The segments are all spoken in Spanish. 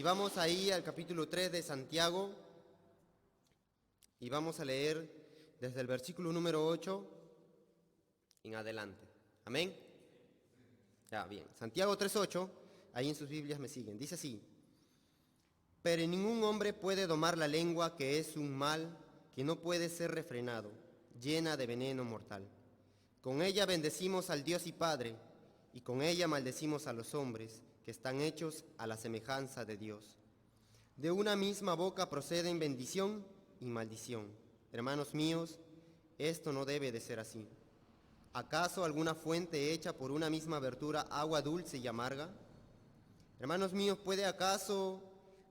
vamos ahí al capítulo 3 de Santiago y vamos a leer desde el versículo número 8 en adelante. Amén. Ya, bien. Santiago 3:8, ahí en sus Biblias me siguen. Dice así: pero ningún hombre puede domar la lengua, que es un mal que no puede ser refrenado, llena de veneno mortal. Con ella bendecimos al Dios y Padre, y con ella maldecimos a los hombres, que están hechos a la semejanza de Dios. De una misma boca proceden bendición y maldición. Hermanos míos, esto no debe de ser así. ¿Acaso alguna fuente hecha por una misma abertura agua dulce y amarga? Hermanos míos, ¿puede acaso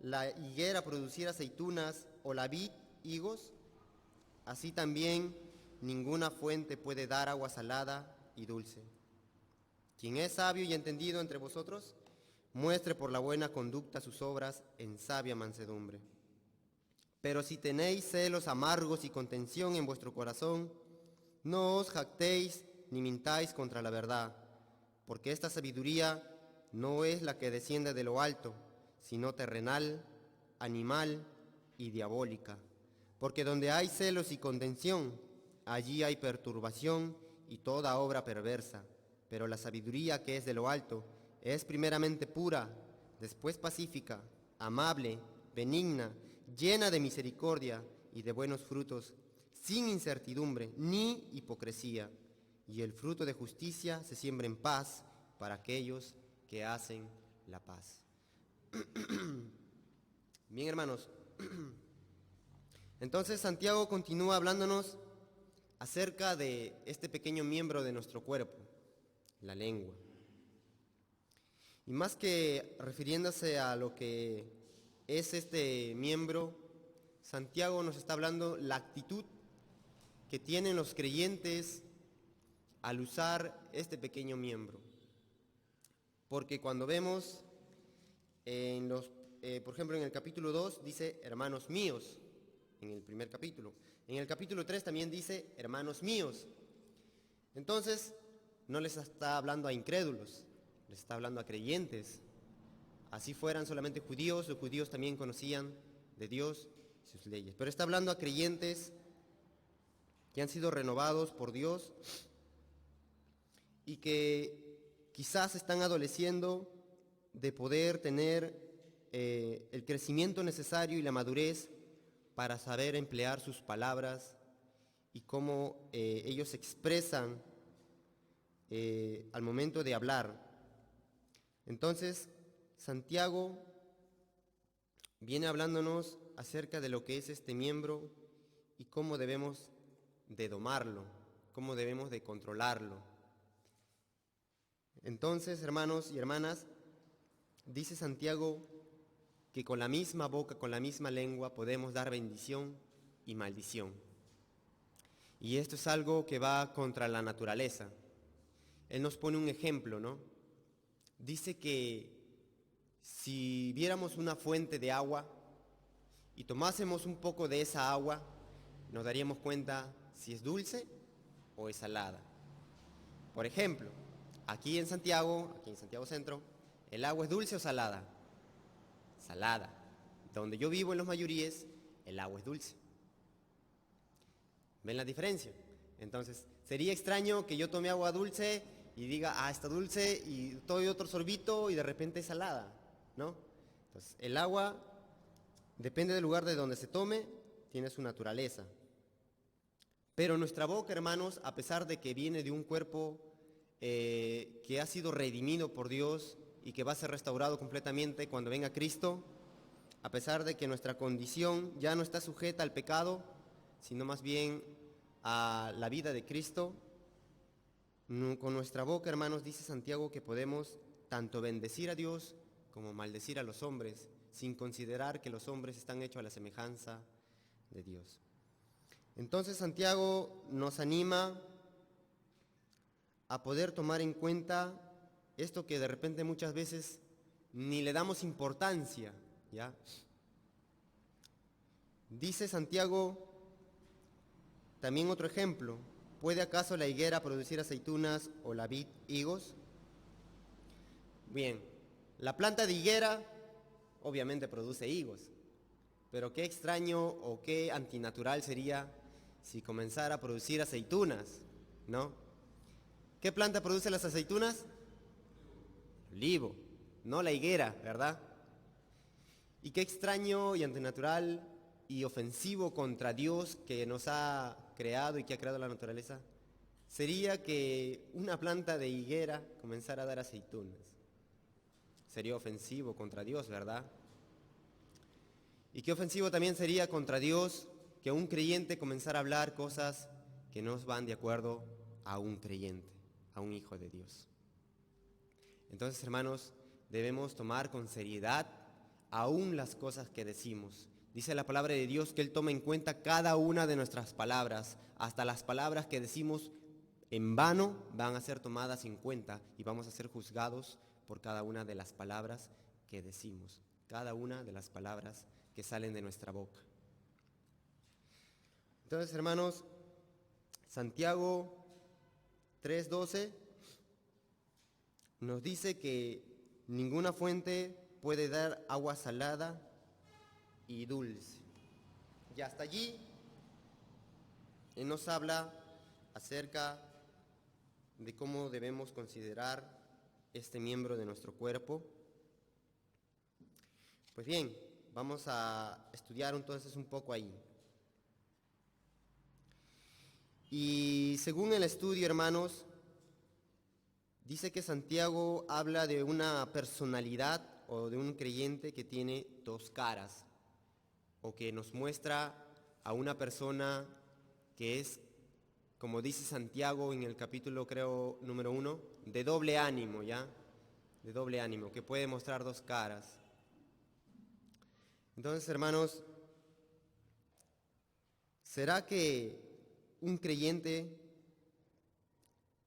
la higuera producir aceitunas o la vid higos? Así también ninguna fuente puede dar agua salada y dulce. Quien es sabio y entendido entre vosotros, muestre por la buena conducta sus obras en sabia mansedumbre. Pero si tenéis celos amargos y contención en vuestro corazón, no os jactéis ni mintáis contra la verdad, porque esta sabiduría no es la que desciende de lo alto, sino terrenal, animal y diabólica. Porque donde hay celos y contención, allí hay perturbación y toda obra perversa. Pero la sabiduría que es de lo alto es primeramente pura, después pacífica, amable, benigna, llena de misericordia y de buenos frutos, sin incertidumbre ni hipocresía. Y el fruto de justicia se siembra en paz para aquellos que hacen la paz. Bien, hermanos. Entonces Santiago continúa hablándonos acerca de este pequeño miembro de nuestro cuerpo, la lengua. Y más que refiriéndose a lo que es este miembro, Santiago nos está hablando la actitud que tienen los creyentes al usar este pequeño miembro. Porque cuando vemos por ejemplo, en el capítulo 2 dice hermanos míos, en el primer capítulo. En el capítulo 3 también dice hermanos míos. Entonces, no les está hablando a incrédulos, les está hablando a creyentes. Así fueran solamente judíos, los judíos también conocían de Dios y sus leyes. Pero está hablando a creyentes que han sido renovados por Dios y que quizás están adoleciendo de poder tener el crecimiento necesario y la madurez para saber emplear sus palabras y cómo ellos se expresan al momento de hablar. Entonces, Santiago viene hablándonos acerca de lo que es este miembro y cómo debemos de domarlo, cómo debemos de controlarlo. Entonces, hermanos y hermanas, dice Santiago que con la misma boca, con la misma lengua, podemos dar bendición y maldición. Y esto es algo que va contra la naturaleza. Él nos pone un ejemplo, ¿no? Dice que si viéramos una fuente de agua y tomásemos un poco de esa agua, nos daríamos cuenta si es dulce o es salada. Por ejemplo, aquí en Santiago Centro, ¿el agua es dulce o salada? Salada. Donde yo vivo en Los Mayuríes, el agua es dulce. ¿Ven la diferencia? Entonces, sería extraño que yo tome agua dulce y diga, está dulce, y doy otro sorbito y de repente es salada, ¿no? Entonces, el agua, depende del lugar de donde se tome, tiene su naturaleza. Pero nuestra boca, hermanos, a pesar de que viene de un cuerpo que ha sido redimido por Dios y que va a ser restaurado completamente cuando venga Cristo, a pesar de que nuestra condición ya no está sujeta al pecado, sino más bien a la vida de Cristo, con nuestra boca, hermanos, dice Santiago que podemos tanto bendecir a Dios como maldecir a los hombres, sin considerar que los hombres están hechos a la semejanza de Dios. Entonces Santiago nos anima a poder tomar en cuenta esto que de repente muchas veces ni le damos importancia, ¿ya? Dice Santiago también otro ejemplo: ¿puede acaso la higuera producir aceitunas o la vid higos? Bien, la planta de higuera obviamente produce higos. Pero qué extraño o qué antinatural sería si comenzara a producir aceitunas, ¿no? ¿Qué planta produce las aceitunas? Olivo, no la higuera, ¿verdad? Y qué extraño y antinatural y ofensivo contra Dios que nos ha creado y que ha creado la naturaleza sería que una planta de higuera comenzara a dar aceitunas. Sería ofensivo contra Dios, ¿verdad? Y qué ofensivo también sería contra Dios que un creyente comenzara a hablar cosas que no van de acuerdo a un creyente, a un hijo de Dios. Entonces, hermanos, debemos tomar con seriedad aún las cosas que decimos. Dice la palabra de Dios que Él toma en cuenta cada una de nuestras palabras, hasta las palabras que decimos en vano van a ser tomadas en cuenta y vamos a ser juzgados por cada una de las palabras que decimos, cada una de las palabras que salen de nuestra boca. Entonces, hermanos, Santiago 3:12 nos dice que ninguna fuente puede dar agua salada y dulce. Y hasta allí Él nos habla acerca de cómo debemos considerar este miembro de nuestro cuerpo. Pues bien, vamos a estudiar entonces un poco ahí. Y según el estudio, hermanos, dice que Santiago habla de una personalidad o de un creyente que tiene dos caras, o que nos muestra a una persona que es, como dice Santiago en el capítulo, creo, número 1, de doble ánimo, ¿ya? De doble ánimo, que puede mostrar dos caras. Entonces, hermanos, ¿será que un creyente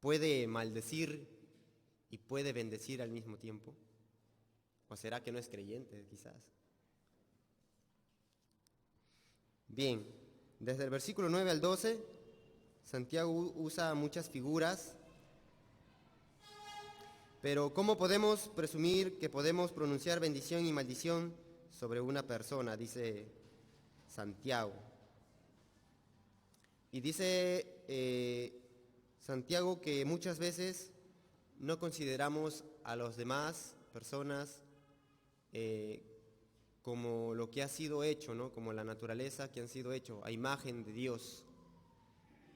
puede maldecir y puede bendecir al mismo tiempo? ¿O será que no es creyente, quizás? Bien, desde el versículo 9 al 12, Santiago usa muchas figuras, pero ¿cómo podemos presumir que podemos pronunciar bendición y maldición sobre una persona? Dice Santiago. Y dice Santiago que muchas veces no consideramos a las demás personas como lo que ha sido hecho, ¿no? Como la naturaleza que han sido hecho a imagen de Dios.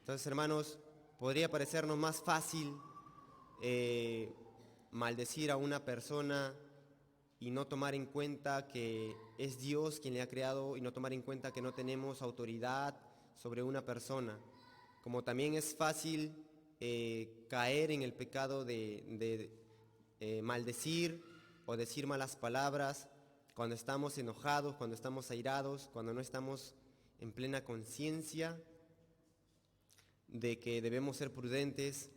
Entonces, hermanos, podría parecernos más fácil maldecir a una persona y no tomar en cuenta que es Dios quien le ha creado y no tomar en cuenta que no tenemos autoridad sobre una persona. Como también es fácil caer en el pecado de maldecir o decir malas palabras cuando estamos enojados, cuando estamos airados, cuando no estamos en plena conciencia de que debemos ser prudentes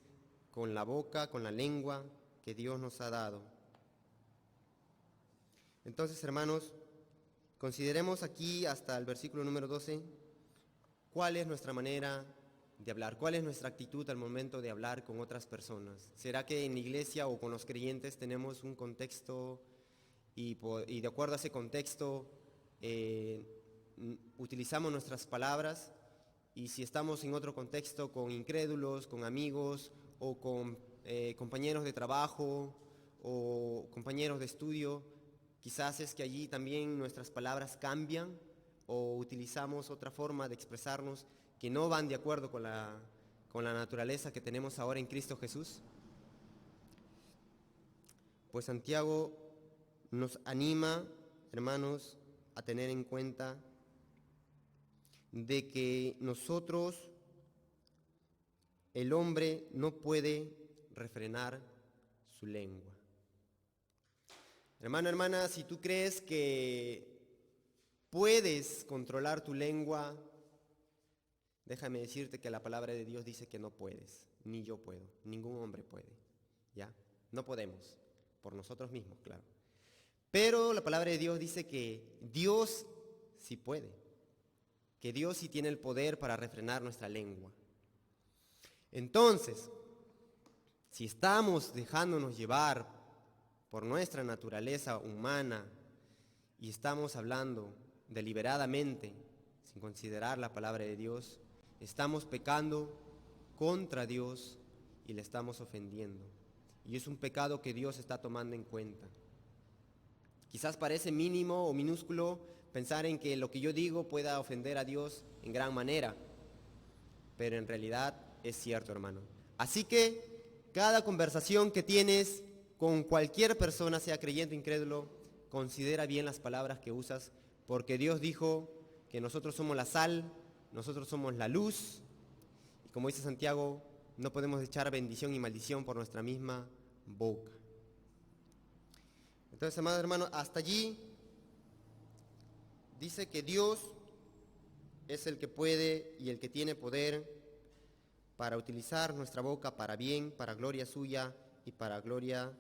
con la boca, con la lengua que Dios nos ha dado. Entonces, hermanos, consideremos aquí hasta el versículo número 12 cuál es nuestra manera de hablar, cuál es nuestra actitud al momento de hablar con otras personas. ¿Será que en la iglesia o con los creyentes tenemos un contexto y de acuerdo a ese contexto utilizamos nuestras palabras? Y si estamos en otro contexto con incrédulos, con amigos o con compañeros de trabajo o compañeros de estudio, quizás es que allí también nuestras palabras cambian o utilizamos otra forma de expresarnos que no van de acuerdo con la naturaleza que tenemos ahora en Cristo Jesús. Pues Santiago nos anima, hermanos, a tener en cuenta de que nosotros, el hombre, no puede refrenar su lengua. Hermano, hermana, si tú crees que puedes controlar tu lengua, déjame decirte que la palabra de Dios dice que no puedes, ni yo puedo, ningún hombre puede, ¿ya? No podemos, por nosotros mismos, claro. Pero la palabra de Dios dice que Dios sí puede, que Dios sí tiene el poder para refrenar nuestra lengua. Entonces, si estamos dejándonos llevar por nuestra naturaleza humana y estamos hablando deliberadamente, sin considerar la palabra de Dios, estamos pecando contra Dios y le estamos ofendiendo. Y es un pecado que Dios está tomando en cuenta. Quizás parece mínimo o minúsculo pensar en que lo que yo digo pueda ofender a Dios en gran manera, pero en realidad es cierto, hermano. Así que cada conversación que tienes con cualquier persona, sea creyente o incrédulo, considera bien las palabras que usas, porque Dios dijo que nosotros somos la sal, nosotros somos la luz, y como dice Santiago, no podemos echar bendición y maldición por nuestra misma boca. Entonces, amados hermanos, hasta allí dice que Dios es el que puede y el que tiene poder para utilizar nuestra boca para bien, para gloria suya y para gloria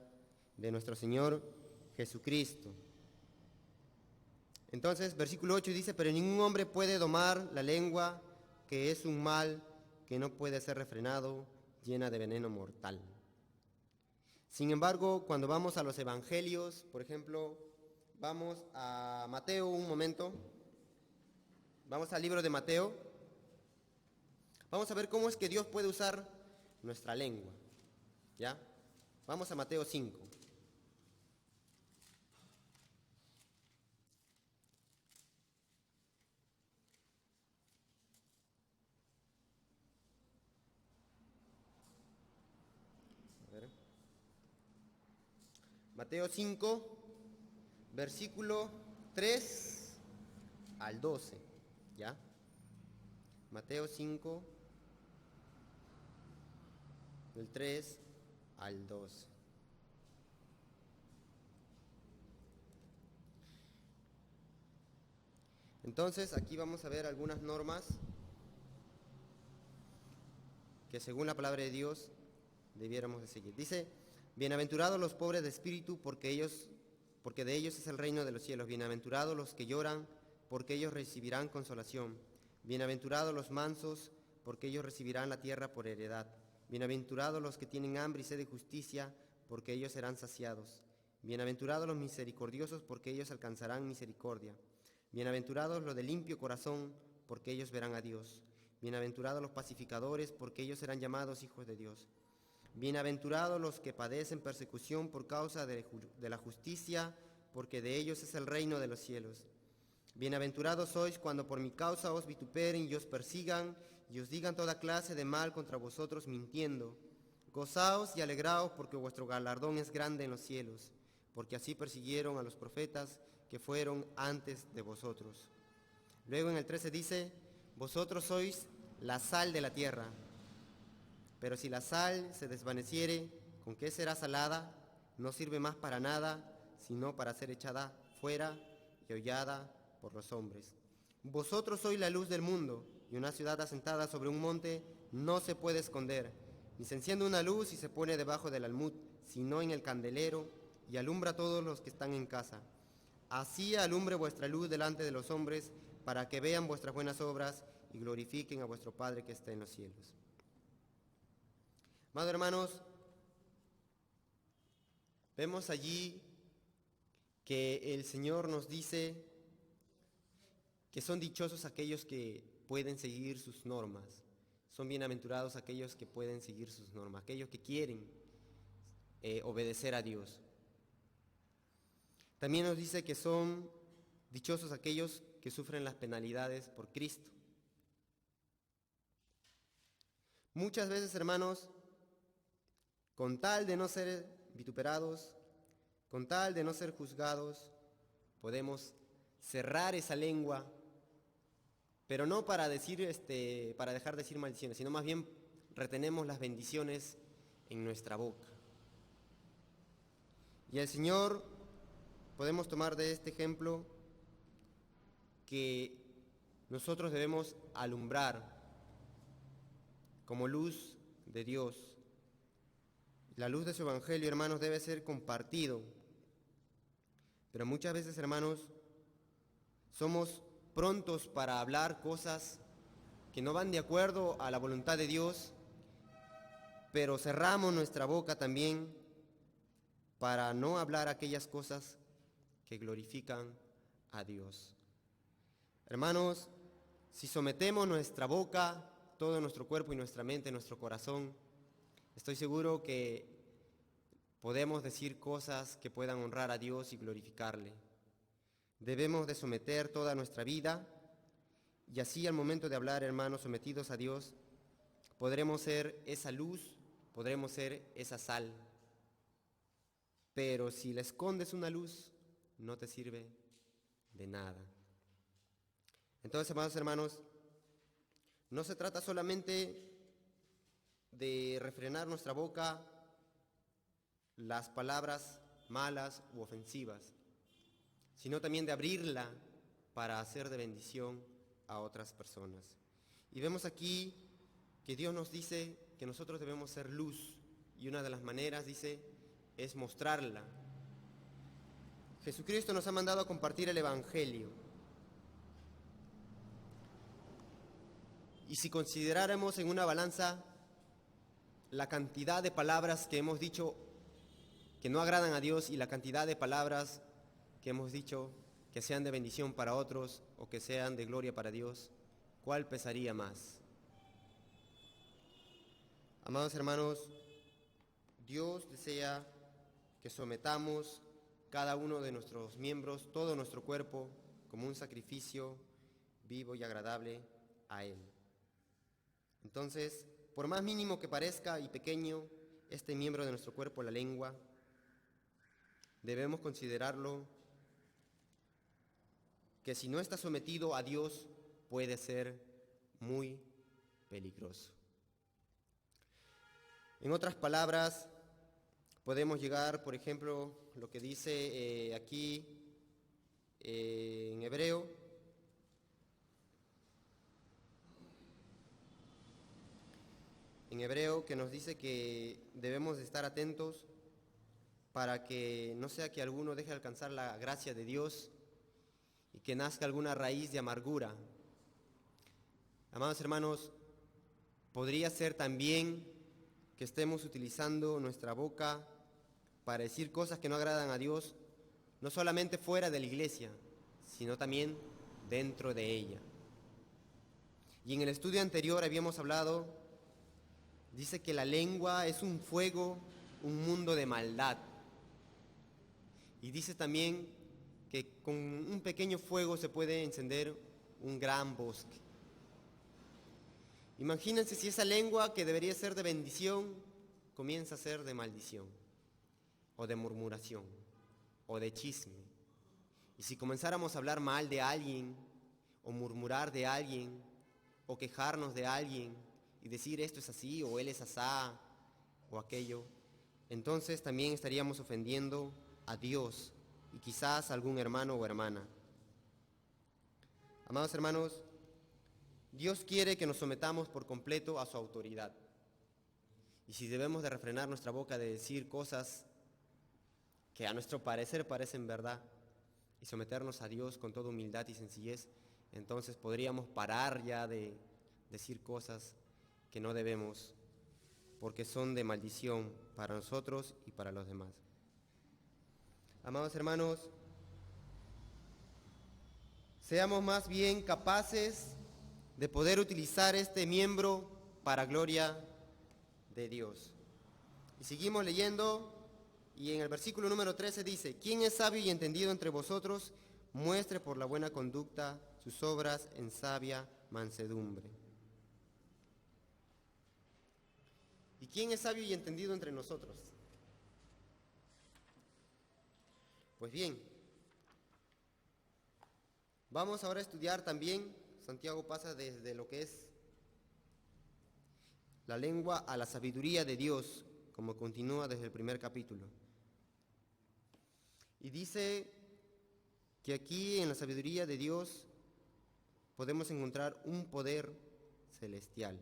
de nuestro Señor Jesucristo. Entonces, versículo 8 dice, pero ningún hombre puede domar la lengua, que es un mal que no puede ser refrenado, llena de veneno mortal. Sin embargo, cuando vamos a los evangelios, por ejemplo, vamos a Mateo un momento, vamos al libro de Mateo, vamos a ver cómo es que Dios puede usar nuestra lengua, ¿ya? Vamos a Mateo 5. A ver. Mateo 5, versículo 3 al 12, ¿ya? Mateo 5, del 3 al 12. Entonces, aquí vamos a ver algunas normas que según la palabra de Dios debiéramos de seguir. Dice, bienaventurados los pobres de espíritu, porque de ellos es el reino de los cielos. Bienaventurados los que lloran, porque ellos recibirán consolación. Bienaventurados los mansos, porque ellos recibirán la tierra por heredad. Bienaventurados los que tienen hambre y sed de justicia, porque ellos serán saciados. Bienaventurados los misericordiosos, porque ellos alcanzarán misericordia. Bienaventurados los de limpio corazón, porque ellos verán a Dios. Bienaventurados los pacificadores, porque ellos serán llamados hijos de Dios. Bienaventurados los que padecen persecución por causa de la justicia, porque de ellos es el reino de los cielos. Bienaventurados sois cuando por mi causa os vituperen y os persigan y os digan toda clase de mal contra vosotros mintiendo. Gozaos y alegraos, porque vuestro galardón es grande en los cielos, porque así persiguieron a los profetas que fueron antes de vosotros. Luego en el 13 dice, vosotros sois la sal de la tierra, pero si la sal se desvaneciere, ¿con qué será salada? No sirve más para nada, sino para ser echada fuera y hollada por los hombres. Vosotros sois la luz del mundo, y una ciudad asentada sobre un monte no se puede esconder, ni se enciende una luz y se pone debajo del almud, sino en el candelero, y alumbra a todos los que están en casa. Así alumbre vuestra luz delante de los hombres, para que vean vuestras buenas obras y glorifiquen a vuestro Padre que está en los cielos. Amados hermanos, vemos allí que el Señor nos dice que son dichosos aquellos que pueden seguir sus normas, son bienaventurados aquellos que pueden seguir sus normas, aquellos que quieren obedecer a Dios. También nos dice que son dichosos aquellos que sufren las penalidades por Cristo. Muchas veces, hermanos, con tal de no ser vituperados, con tal de no ser juzgados, podemos cerrar esa lengua, pero no para para dejar de decir maldiciones, sino más bien retenemos las bendiciones en nuestra boca. Y el Señor, podemos tomar de este ejemplo que nosotros debemos alumbrar como luz de Dios. La luz de su evangelio, hermanos, debe ser compartido. Pero muchas veces, hermanos, somos prontos para hablar cosas que no van de acuerdo a la voluntad de Dios, pero cerramos nuestra boca también para no hablar aquellas cosas que glorifican a Dios. Hermanos, si sometemos nuestra boca, todo nuestro cuerpo y nuestra mente, nuestro corazón, estoy seguro que podemos decir cosas que puedan honrar a Dios y glorificarle. Debemos de someter toda nuestra vida y así al momento de hablar, hermanos, sometidos a Dios, podremos ser esa luz, podremos ser esa sal. Pero si le escondes una luz, no te sirve de nada. Entonces, amados hermanos, no se trata solamente de refrenar nuestra boca las palabras malas u ofensivas, sino también de abrirla para hacer de bendición a otras personas. Y vemos aquí que Dios nos dice que nosotros debemos ser luz, y una de las maneras, dice, es mostrarla. Jesucristo nos ha mandado a compartir el Evangelio. Y si consideráramos en una balanza la cantidad de palabras que hemos dicho que no agradan a Dios y la cantidad de palabras que hemos dicho que sean de bendición para otros o que sean de gloria para Dios, ¿cuál pesaría más? Amados hermanos, Dios desea que sometamos cada uno de nuestros miembros, todo nuestro cuerpo, como un sacrificio vivo y agradable a Él. Entonces, por más mínimo que parezca y pequeño este miembro de nuestro cuerpo, la lengua, debemos considerarlo que si no está sometido a Dios puede ser muy peligroso. En otras palabras, podemos llegar, por ejemplo, lo que dice aquí en Hebreo, que nos dice que debemos de estar atentos para que no sea que alguno deje de alcanzar la gracia de Dios y que nazca alguna raíz de amargura. Amados hermanos, podría ser también que estemos utilizando nuestra boca para decir cosas que no agradan a Dios, no solamente fuera de la iglesia, sino también dentro de ella. Y en el estudio anterior habíamos hablado, dice que la lengua es un fuego, un mundo de maldad. Y dice también que con un pequeño fuego se puede encender un gran bosque. Imagínense si esa lengua que debería ser de bendición comienza a ser de maldición, o de murmuración, o de chisme. Y si comenzáramos a hablar mal de alguien, o murmurar de alguien, o quejarnos de alguien, y decir esto es así, o él es asá, o aquello, entonces también estaríamos ofendiendo a Dios y quizás a algún hermano o hermana. Amados hermanos, Dios quiere que nos sometamos por completo a su autoridad. Y si debemos de refrenar nuestra boca de decir cosas que a nuestro parecer parecen verdad y someternos a Dios con toda humildad y sencillez, entonces podríamos parar ya de decir cosas que no debemos, porque son de maldición para nosotros y para los demás. Amados hermanos, seamos más bien capaces de poder utilizar este miembro para gloria de Dios. Y seguimos leyendo, y en el versículo número 13 dice: ¿Quién es sabio y entendido entre vosotros? Muestre por la buena conducta sus obras en sabia mansedumbre. ¿Y quién es sabio y entendido entre nosotros? Pues bien, vamos ahora a estudiar también, Santiago pasa desde lo que es la lengua a la sabiduría de Dios, como continúa desde el primer capítulo. Y dice que aquí en la sabiduría de Dios podemos encontrar un poder celestial.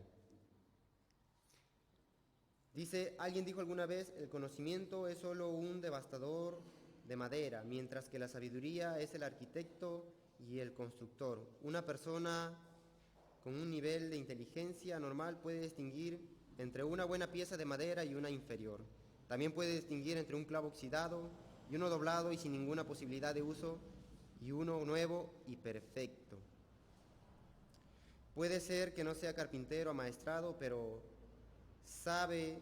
Dice, alguien dijo alguna vez, el conocimiento es solo un devastador de madera, mientras que la sabiduría es el arquitecto y el constructor. Una persona con un nivel de inteligencia normal puede distinguir entre una buena pieza de madera y una inferior. También puede distinguir entre un clavo oxidado y uno doblado y sin ninguna posibilidad de uso, y uno nuevo y perfecto. Puede ser que no sea carpintero amaestrado, pero sabe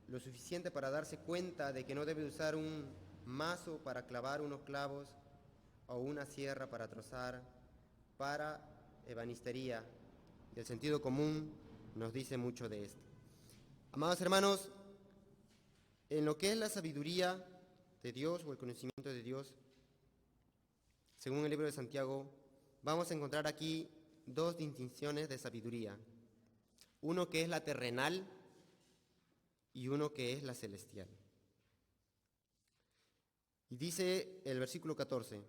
lo suficiente para darse cuenta de que no debe usar un mazo para clavar unos clavos o una sierra para trozar, para ebanistería. Y el sentido común nos dice mucho de esto. Amados hermanos, en lo que es la sabiduría de Dios o el conocimiento de Dios, según el libro de Santiago, vamos a encontrar aquí dos distinciones de sabiduría. Uno que es la terrenal y uno que es la celestial. Y dice el versículo 14,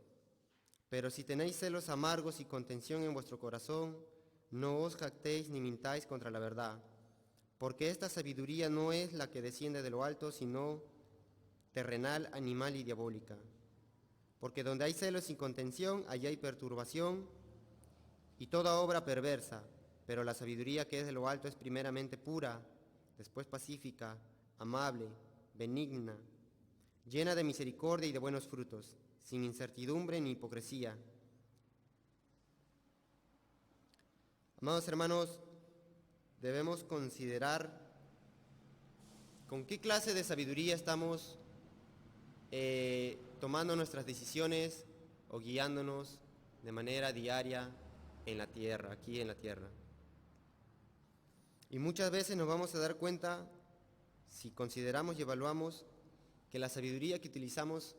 pero si tenéis celos amargos y contención en vuestro corazón, no os jactéis ni mintáis contra la verdad, porque esta sabiduría no es la que desciende de lo alto, sino terrenal, animal y diabólica. Porque donde hay celos y contención, allí hay perturbación y toda obra perversa, pero la sabiduría que es de lo alto es primeramente pura, después pacífica, amable, benigna, llena de misericordia y de buenos frutos, sin incertidumbre ni hipocresía. Amados hermanos, debemos considerar con qué clase de sabiduría estamos tomando nuestras decisiones o guiándonos de manera diaria en la tierra, aquí en la tierra. Y muchas veces nos vamos a dar cuenta, si consideramos y evaluamos, que la sabiduría que utilizamos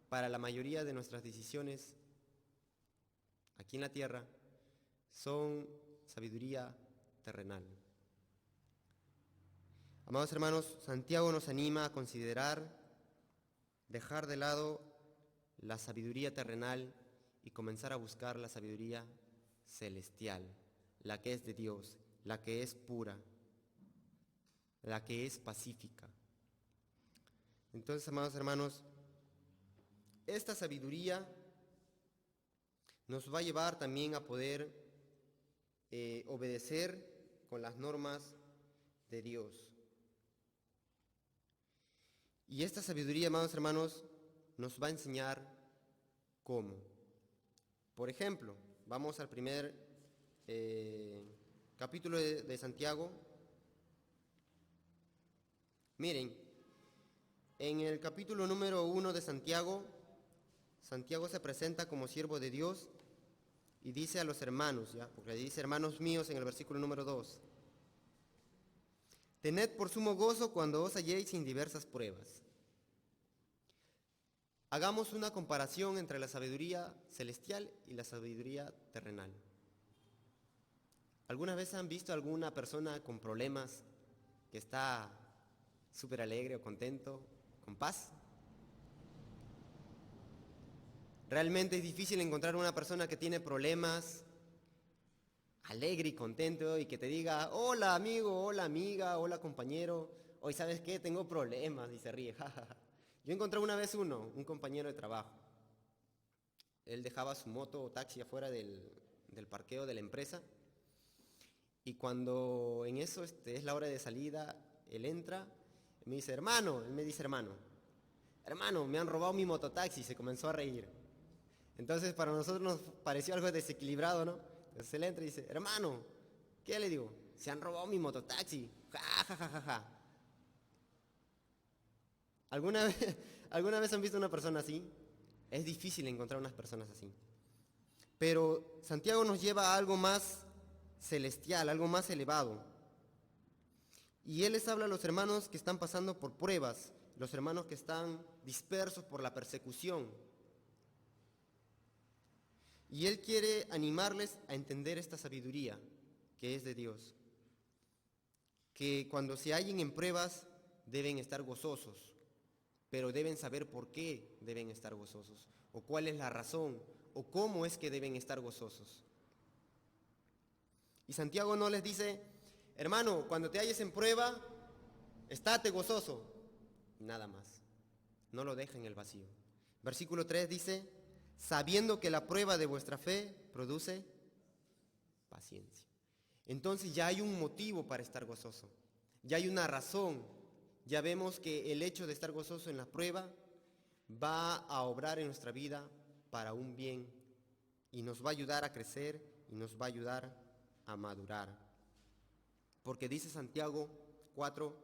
para la mayoría de nuestras decisiones aquí en la tierra son sabiduría terrenal. Amados hermanos, Santiago nos anima a considerar, dejar de lado la sabiduría terrenal y comenzar a buscar la sabiduría celestial, la que es de Dios, la que es pura, la que es pacífica. Entonces, amados hermanos, esta sabiduría nos va a llevar también a poder obedecer con las normas de Dios. Y esta sabiduría, amados hermanos, nos va a enseñar cómo. Por ejemplo, vamos al primer capítulo de Santiago. Miren, en el capítulo número 1 de Santiago, Santiago se presenta como siervo de Dios y dice a los hermanos, ¿ya? Porque dice hermanos míos en el versículo número 2. Tened por sumo gozo cuando os halléis en diversas pruebas. Hagamos una comparación entre la sabiduría celestial y la sabiduría terrenal. ¿Alguna vez han visto a alguna persona con problemas que está súper alegre o contento, con paz? Realmente es difícil encontrar una persona que tiene problemas, alegre y contento, y que te diga, hola amigo, hola amiga, hola compañero, hoy ¿sabes qué? Tengo problemas, y se ríe, jajaja. Yo encontré una vez un compañero de trabajo. Él dejaba su moto o taxi afuera del parqueo de la empresa, y cuando en eso es la hora de salida, él entra, y me dice, hermano, me han robado mi mototaxi, y se comenzó a reír. Entonces para nosotros nos pareció algo desequilibrado, ¿no? Entonces él entra y dice, hermano, ¿qué le digo? Se han robado mi mototaxi, ja, ja, ja, ja, ja. ¿Alguna vez han visto una persona así? Es difícil encontrar unas personas así. Pero Santiago nos lleva a algo más celestial, algo más elevado. Y él les habla a los hermanos que están pasando por pruebas, los hermanos que están dispersos por la persecución. Y él quiere animarles a entender esta sabiduría que es de Dios. Que cuando se hallen en pruebas deben estar gozosos, pero deben saber por qué deben estar gozosos, o cuál es la razón, o cómo es que deben estar gozosos. Y Santiago no les dice, hermano, cuando te halles en prueba, estate gozoso, nada más. No lo deja en el vacío. Versículo 3 dice, sabiendo que la prueba de vuestra fe produce paciencia. Entonces ya hay un motivo para estar gozoso, ya hay una razón. Ya vemos que el hecho de estar gozoso en la prueba va a obrar en nuestra vida para un bien y nos va a ayudar a crecer y nos va a ayudar a madurar. Porque dice Santiago 4,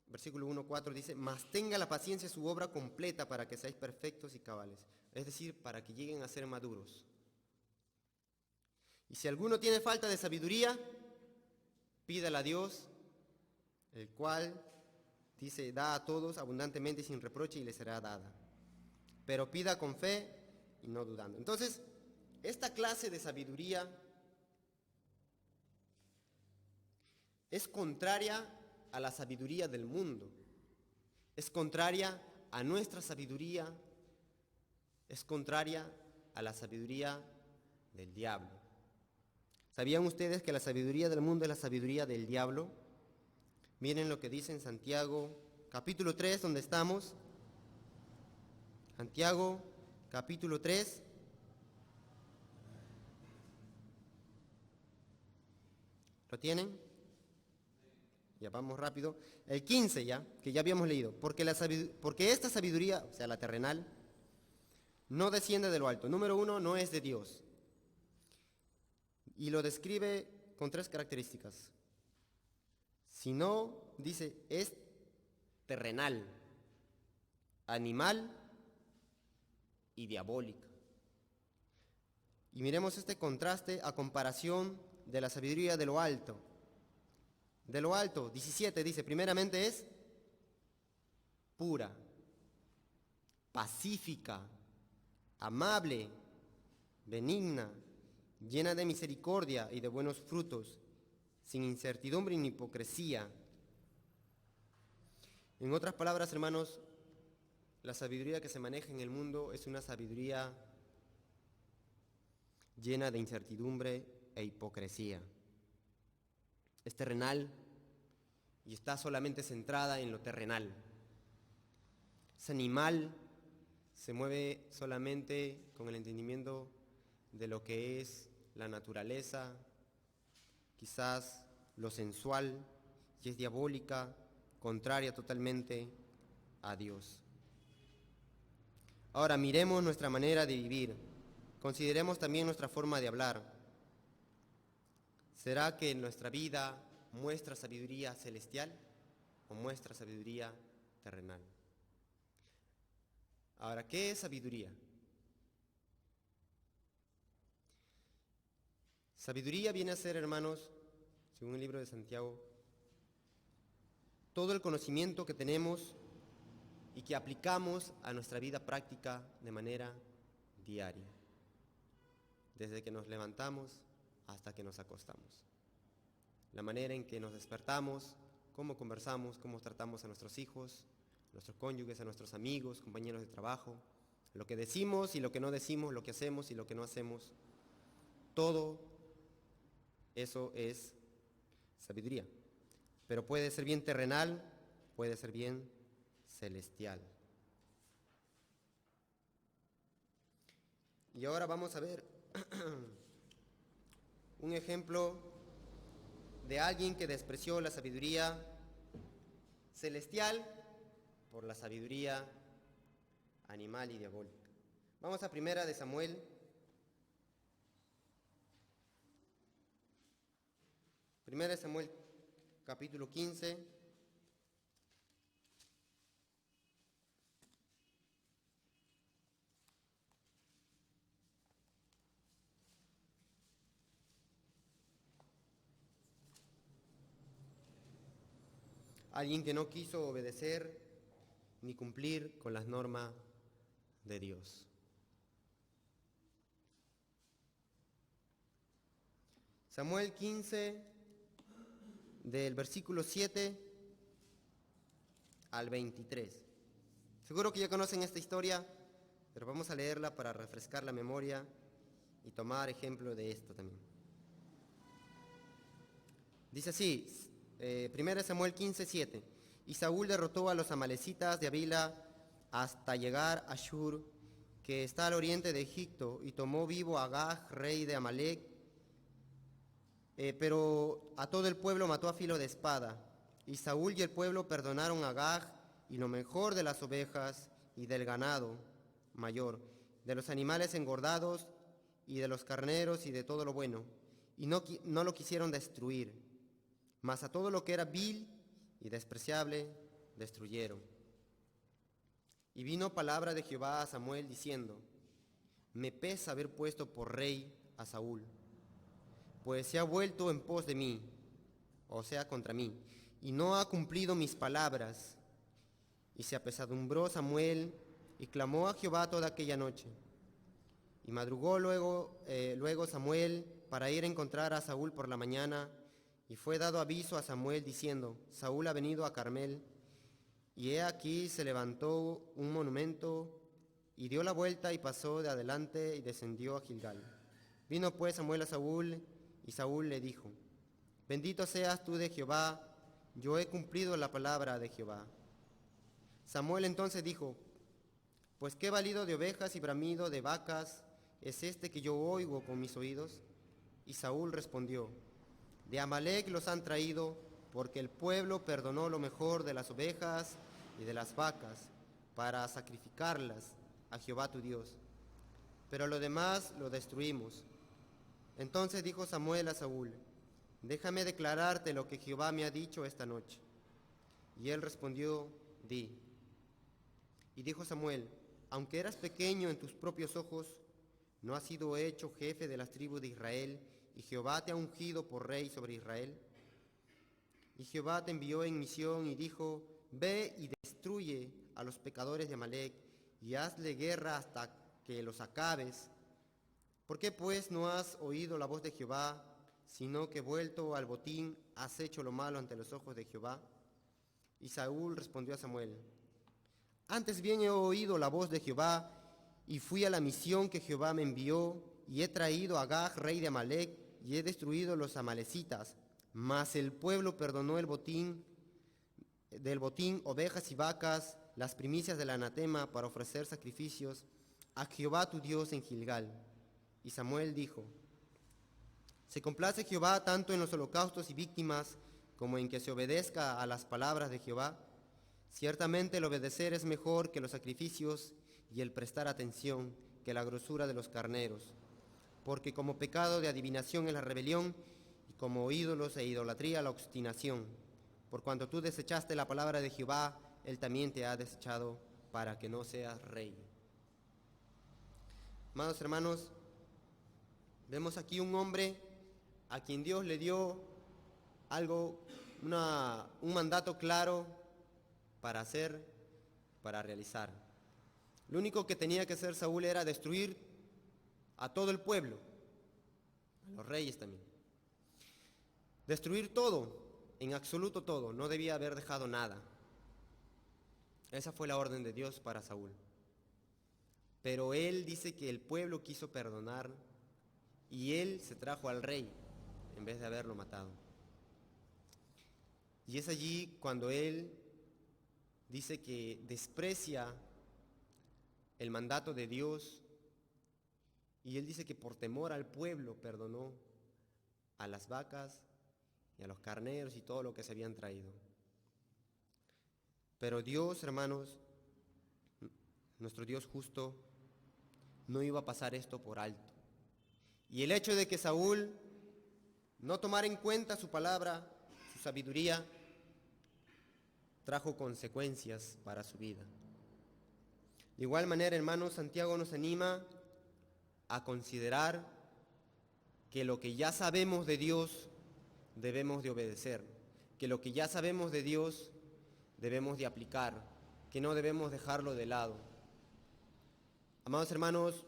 versículo 1-4, dice: mas tenga la paciencia su obra completa para que seáis perfectos y cabales. Es decir, para que lleguen a ser maduros. Y si alguno tiene falta de sabiduría, pídala a Dios, el cual dice: da a todos abundantemente y sin reproche y le será dada. Pero pida con fe y no dudando. Entonces, esta clase de sabiduría es contraria a la sabiduría del mundo. Es contraria a nuestra sabiduría. Es contraria a la sabiduría del diablo. ¿Sabían ustedes que la sabiduría del mundo es la sabiduría del diablo? Miren lo que dice en Santiago, capítulo 3, donde estamos. Santiago, capítulo 3. ¿Lo tienen? Ya vamos rápido. El 15 ya, que ya habíamos leído. Porque esta sabiduría, o sea, la terrenal, no desciende de lo alto. Número 1, no es de Dios. Y lo describe con 3 características. Si no, dice, es terrenal, animal y diabólica. Y miremos este contraste a comparación de la sabiduría de lo alto. De lo alto, 17 dice, primeramente es pura, pacífica, amable, benigna, llena de misericordia y de buenos frutos, sin incertidumbre ni hipocresía. En otras palabras, hermanos, la sabiduría que se maneja en el mundo es una sabiduría llena de incertidumbre e hipocresía. Es terrenal y está solamente centrada en lo terrenal. Es animal, se mueve solamente con el entendimiento de lo que es la naturaleza, quizás lo sensual, y es diabólica, contraria totalmente a Dios. Ahora miremos nuestra manera de vivir, consideremos también nuestra forma de hablar. ¿Será que en nuestra vida muestra sabiduría celestial o muestra sabiduría terrenal? Ahora, ¿qué es sabiduría? Sabiduría viene a ser, hermanos, según el libro de Santiago, todo el conocimiento que tenemos y que aplicamos a nuestra vida práctica de manera diaria, desde que nos levantamos hasta que nos acostamos. La manera en que nos despertamos, cómo conversamos, cómo tratamos a nuestros hijos, a nuestros cónyuges, a nuestros amigos, compañeros de trabajo, lo que decimos y lo que no decimos, lo que hacemos y lo que no hacemos, todo eso es sabiduría. Pero puede ser bien terrenal, puede ser bien celestial. Y ahora vamos a ver un ejemplo de alguien que despreció la sabiduría celestial por la sabiduría animal y diabólica. Vamos a 1 de Samuel. 1 de Samuel, capítulo 15. Alguien que no quiso obedecer ni cumplir con las normas de Dios. Samuel 15, del versículo 7 al 23. Seguro que ya conocen esta historia, pero vamos a leerla para refrescar la memoria y tomar ejemplo de esto también. Dice así, 1 Samuel 15, 7. Y Saúl derrotó a los amalecitas de Avila hasta llegar a Shur, que está al oriente de Egipto, y tomó vivo a Agag, rey de Amalec, pero a todo el pueblo mató a filo de espada. Y Saúl y el pueblo perdonaron a Agag y lo mejor de las ovejas y del ganado mayor, de los animales engordados y de los carneros y de todo lo bueno, y no lo quisieron destruir, mas a todo lo que era vil y despreciable destruyeron. Y vino palabra de Jehová a Samuel diciendo: me pesa haber puesto por rey a Saúl, pues se ha vuelto en pos de mí, o sea, contra mí, y no ha cumplido mis palabras. Y se apesadumbró Samuel y clamó a Jehová toda aquella noche. Y madrugó luego Samuel para ir a encontrar a Saúl por la mañana, y fue dado aviso a Samuel diciendo: Saúl ha venido a Carmel. Y he aquí se levantó un monumento, y dio la vuelta y pasó de adelante y descendió a Gilgal. Vino pues Samuel a Saúl, y Saúl le dijo: bendito seas tú de Jehová, yo he cumplido la palabra de Jehová. Samuel entonces dijo: pues qué balido de ovejas y bramido de vacas es este que yo oigo con mis oídos. Y Saúl respondió: de Amalec los han traído, porque el pueblo perdonó lo mejor de las ovejas y de las vacas para sacrificarlas a Jehová tu Dios, pero lo demás lo destruimos. Entonces dijo Samuel a Saúl: déjame declararte lo que Jehová me ha dicho esta noche. Y él respondió: di. Y dijo Samuel: aunque eras pequeño en tus propios ojos, ¿no has sido hecho jefe de las tribus de Israel, y Jehová te ha ungido por rey sobre Israel? Y Jehová te envió en misión y dijo: ve y destruye a los pecadores de Amalec, y hazle guerra hasta que los acabes. ¿Por qué pues no has oído la voz de Jehová, sino que vuelto al botín has hecho lo malo ante los ojos de Jehová? Y Saúl respondió a Samuel: antes bien he oído la voz de Jehová, y fui a la misión que Jehová me envió, y he traído a Agag, rey de Amalec, y he destruido los amalecitas. Mas el pueblo perdonó del botín ovejas y vacas, las primicias del anatema, para ofrecer sacrificios a Jehová tu Dios en Gilgal. Y Samuel dijo: se complace Jehová tanto en los holocaustos y víctimas, como en que se obedezca a las palabras de Jehová. Ciertamente el obedecer es mejor que los sacrificios, y el prestar atención que la grosura de los carneros. Porque como pecado de adivinación es la rebelión, y como ídolos e idolatría la obstinación. Por cuanto tú desechaste la palabra de Jehová, él también te ha desechado, para que no seas rey. Amados hermanos, vemos aquí un hombre a quien Dios le dio un mandato claro para hacer, para realizar. Lo único que tenía que hacer Saúl era destruir a todo el pueblo, a los reyes también. Destruir todo, en absoluto todo, no debía haber dejado nada. Esa fue la orden de Dios para Saúl. Pero él dice que el pueblo quiso perdonar y él se trajo al rey en vez de haberlo matado. Y es allí cuando él dice que desprecia el mandato de Dios, y él dice que por temor al pueblo perdonó a las vacas y a los carneros y todo lo que se habían traído. Pero Dios, hermanos, nuestro Dios justo, no iba a pasar esto por alto. Y el hecho de que Saúl no tomara en cuenta su palabra, su sabiduría, trajo consecuencias para su vida. De igual manera, hermanos, Santiago nos anima a considerar que lo que ya sabemos de Dios debemos de obedecer, que lo que ya sabemos de Dios debemos de aplicar, que no debemos dejarlo de lado. Amados hermanos,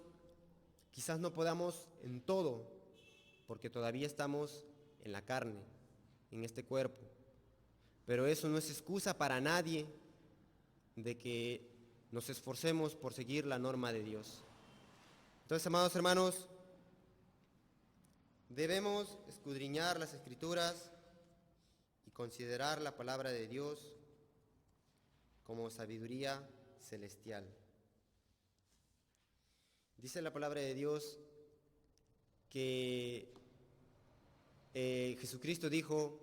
quizás no podamos en todo, porque todavía estamos en la carne, en este cuerpo, pero eso no es excusa para nadie de que nos esforcemos por seguir la norma de Dios. Entonces, amados hermanos, debemos escudriñar las Escrituras y considerar la palabra de Dios como sabiduría celestial. Dice la palabra de Dios que Jesucristo dijo: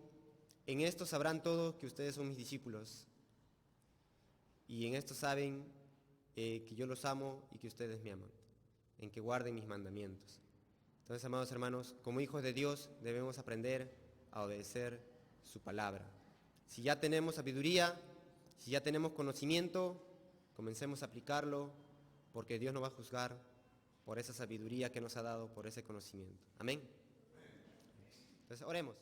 en esto sabrán todos que ustedes son mis discípulos, y en esto saben que yo los amo y que ustedes me aman. en que guarden mis mandamientos. Entonces, amados hermanos, como hijos de Dios debemos aprender a obedecer su palabra. Si ya tenemos sabiduría, si ya tenemos conocimiento, comencemos a aplicarlo, porque Dios nos va a juzgar por esa sabiduría que nos ha dado, por ese conocimiento. Amén. Entonces, oremos.